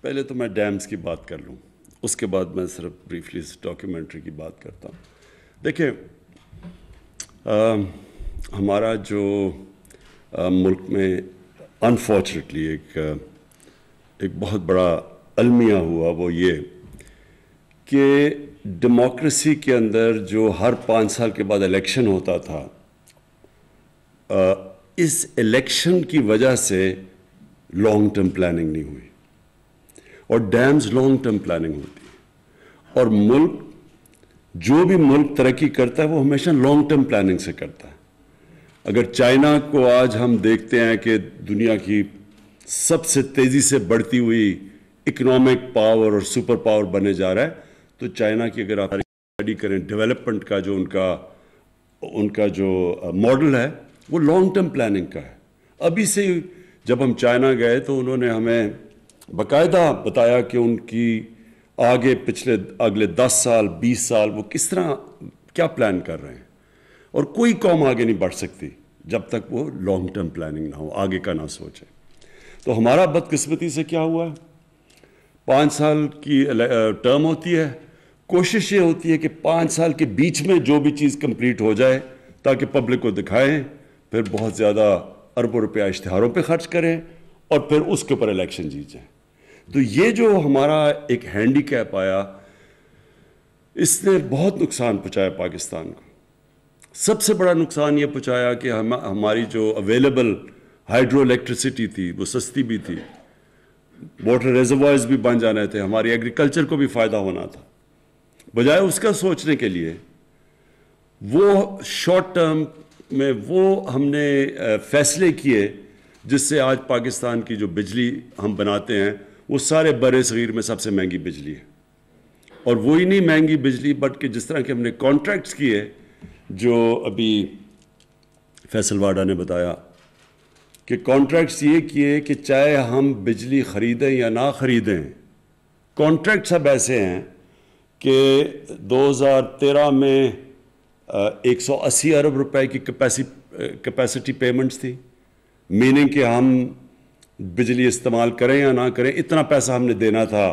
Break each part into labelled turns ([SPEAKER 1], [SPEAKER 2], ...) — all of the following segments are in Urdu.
[SPEAKER 1] پہلے تو میں ڈیمز کی بات کر لوں، اس کے بعد میں صرف بریفلی اس ڈاکیومنٹری کی بات کرتا ہوں۔ دیکھیں، ہمارا جو ملک میں انفارچونیٹلی ایک بہت بڑا المیہ ہوا، وہ یہ کہ ڈیموکریسی کے اندر جو ہر 5 سال کے بعد الیکشن ہوتا تھا، اس الیکشن کی وجہ سے لانگ ٹرم پلاننگ نہیں ہوئی، اور ڈیمز لانگ ٹرم پلاننگ ہوتی ہے، اور جو بھی ملک ترقی کرتا ہے وہ ہمیشہ لانگ ٹرم پلاننگ سے کرتا ہے۔ اگر چائنا کو آج ہم دیکھتے ہیں کہ دنیا کی سب سے تیزی سے بڑھتی ہوئی اکنامک پاور اور سپر پاور بنے جا رہا ہے، تو چائنا کی اگر آپ اسٹڈی کریں ڈیولپمنٹ کا جو ان کا جو ماڈل ہے، وہ لانگ ٹرم پلاننگ کا ہے۔ ابھی سے جب ہم چائنا گئے تو انہوں نے ہمیں باقاعدہ بتایا کہ ان کی اگلے 10 سال 20 سال وہ کس طرح کیا پلان کر رہے ہیں، اور کوئی قوم آگے نہیں بڑھ سکتی جب تک وہ لانگ ٹرم پلاننگ نہ ہو، آگے کا نہ سوچے۔ تو ہمارا بدقسمتی سے کیا ہوا ہے، 5 سال کی ٹرم ہوتی ہے، کوشش یہ ہوتی ہے کہ 5 سال کے بیچ میں جو بھی چیز کمپلیٹ ہو جائے تاکہ پبلک کو دکھائیں، پھر بہت زیادہ اربوں روپیہ اشتہاروں پہ خرچ کریں، اور پھر اس کے اوپر الیکشن جیت جائیں۔ تو یہ جو ہمارا ایک ہینڈی کیپ آیا، اس نے بہت نقصان پہنچایا پاکستان کو۔ سب سے بڑا نقصان یہ پہنچایا کہ ہماری جو اویلیبل ہائیڈرو الیکٹریسٹی تھی وہ سستی بھی تھی، واٹر ریزروائرز بھی بن جانے تھے، ہماری ایگریکلچر کو بھی فائدہ ہونا تھا۔ بجائے اس کا سوچنے کے لیے وہ شارٹ ٹرم میں ہم نے فیصلے کیے، جس سے آج پاکستان کی جو بجلی ہم بناتے ہیں وہ سارے بر صغیر میں سب سے مہنگی بجلی ہے۔ اور وہی نہیں مہنگی بجلی، بلکہ جس طرح کہ ہم نے کانٹریکٹس کیے، جو ابھی فیصل واڈا نے بتایا کہ کانٹریکٹس یہ کیے کہ چاہے ہم بجلی خریدیں یا نہ خریدیں، کانٹریکٹس اب ایسے ہیں کہ 2013 میں 180 ارب روپے کی کیپیسٹی پیمنٹس تھی، میننگ کہ ہم بجلی استعمال کریں یا نہ کریں اتنا پیسہ ہم نے دینا تھا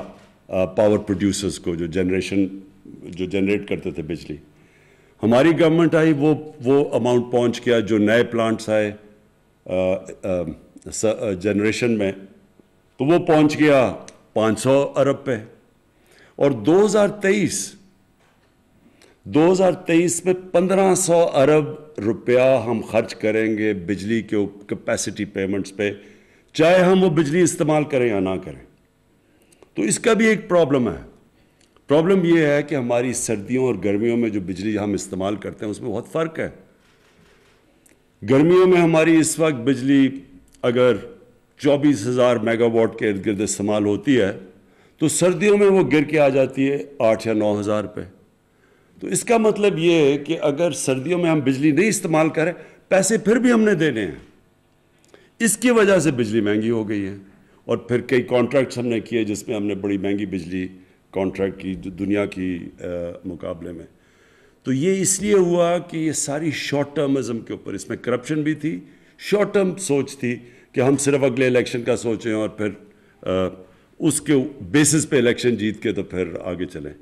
[SPEAKER 1] پاور پروڈیوسرز کو، جو جنریٹ کرتے تھے بجلی۔ ہماری گورنمنٹ آئی، وہ اماؤنٹ پہنچ گیا، جو نئے پلانٹس آئے جنریشن میں، تو وہ پہنچ گیا 500 ارب پہ۔ اور 2023 میں 1500 ارب روپیہ ہم خرچ کریں گے بجلی کے کیپیسٹی پیمنٹس پہ، چاہے ہم وہ بجلی استعمال کریں یا نہ کریں۔ تو اس کا بھی ایک پرابلم ہے۔ پرابلم یہ ہے کہ ہماری سردیوں اور گرمیوں میں جو بجلی ہم استعمال کرتے ہیں اس میں بہت فرق ہے۔ گرمیوں میں ہماری اس وقت بجلی اگر 24,000 میگا واٹ کے ارد گرد استعمال ہوتی ہے، تو سردیوں میں وہ گر کے آ جاتی ہے 8 یا 9,000 پہ۔ تو اس کا مطلب یہ ہے کہ اگر سردیوں میں ہم بجلی نہیں استعمال کریں، پیسے پھر بھی ہم نے دینے ہیں۔ اس کی وجہ سے بجلی مہنگی ہو گئی ہے، اور پھر کئی کانٹریکٹس ہم نے کیے جس میں ہم نے بڑی مہنگی بجلی کانٹریکٹ کی دنیا کی مقابلے میں۔ تو یہ اس لیے ہوا کہ یہ ساری شارٹ ٹرمزم کے اوپر، اس میں کرپشن بھی تھی، شارٹ ٹرم سوچ تھی کہ ہم صرف اگلے الیکشن کا سوچیں اور پھر اس کے بیسس پہ الیکشن جیت کے تو پھر آگے چلیں۔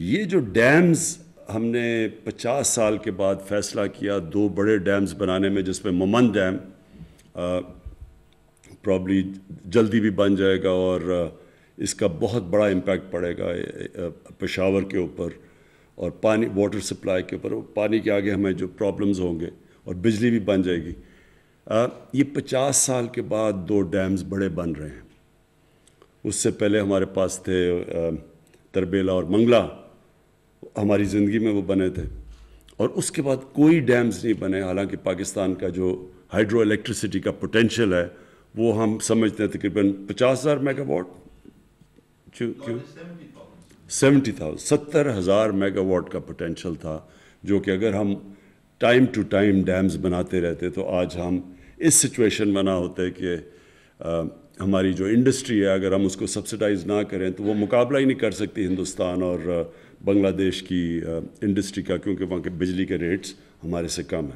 [SPEAKER 1] یہ جو ڈیمز ہم نے 50 سال کے بعد فیصلہ کیا 2 بڑے ڈیمز بنانے میں، جس میں ممن ڈیم پرابلی جلدی بھی بن جائے گا، اور اس کا بہت بڑا امپیکٹ پڑے گا پشاور کے اوپر، اور پانی واٹر سپلائی کے اوپر، پانی کے آگے ہمیں جو پرابلمز ہوں گے، اور بجلی بھی بن جائے گی۔ یہ 50 سال کے بعد 2 ڈیمز بڑے بن رہے ہیں۔ اس سے پہلے ہمارے پاس تھے تربیلا اور منگلا، ہماری زندگی میں وہ بنے تھے، اور اس کے بعد کوئی ڈیمز نہیں بنے۔ حالانکہ پاکستان کا جو ہائیڈرو الیکٹریسٹی کا پوٹینشیل ہے وہ ہم سمجھتے ہیں تقریباً 50,000 میگا واٹ، 70,000 میگا واٹ کا پوٹینشیل تھا، جو کہ اگر ہم ٹائم ٹو ٹائم ڈیمز بناتے رہتے تو آج ہم اس سچویشن میں نہ ہوتے کہ ہماری جو انڈسٹری ہے اگر ہم اس کو سبسڈائز نہ کریں تو وہ مقابلہ ہی نہیں کر سکتی ہندوستان اور بنگلہ دیش کی انڈسٹری کا، کیونکہ وہاں کے بجلی کے ریٹس ہمارے سے کم ہیں۔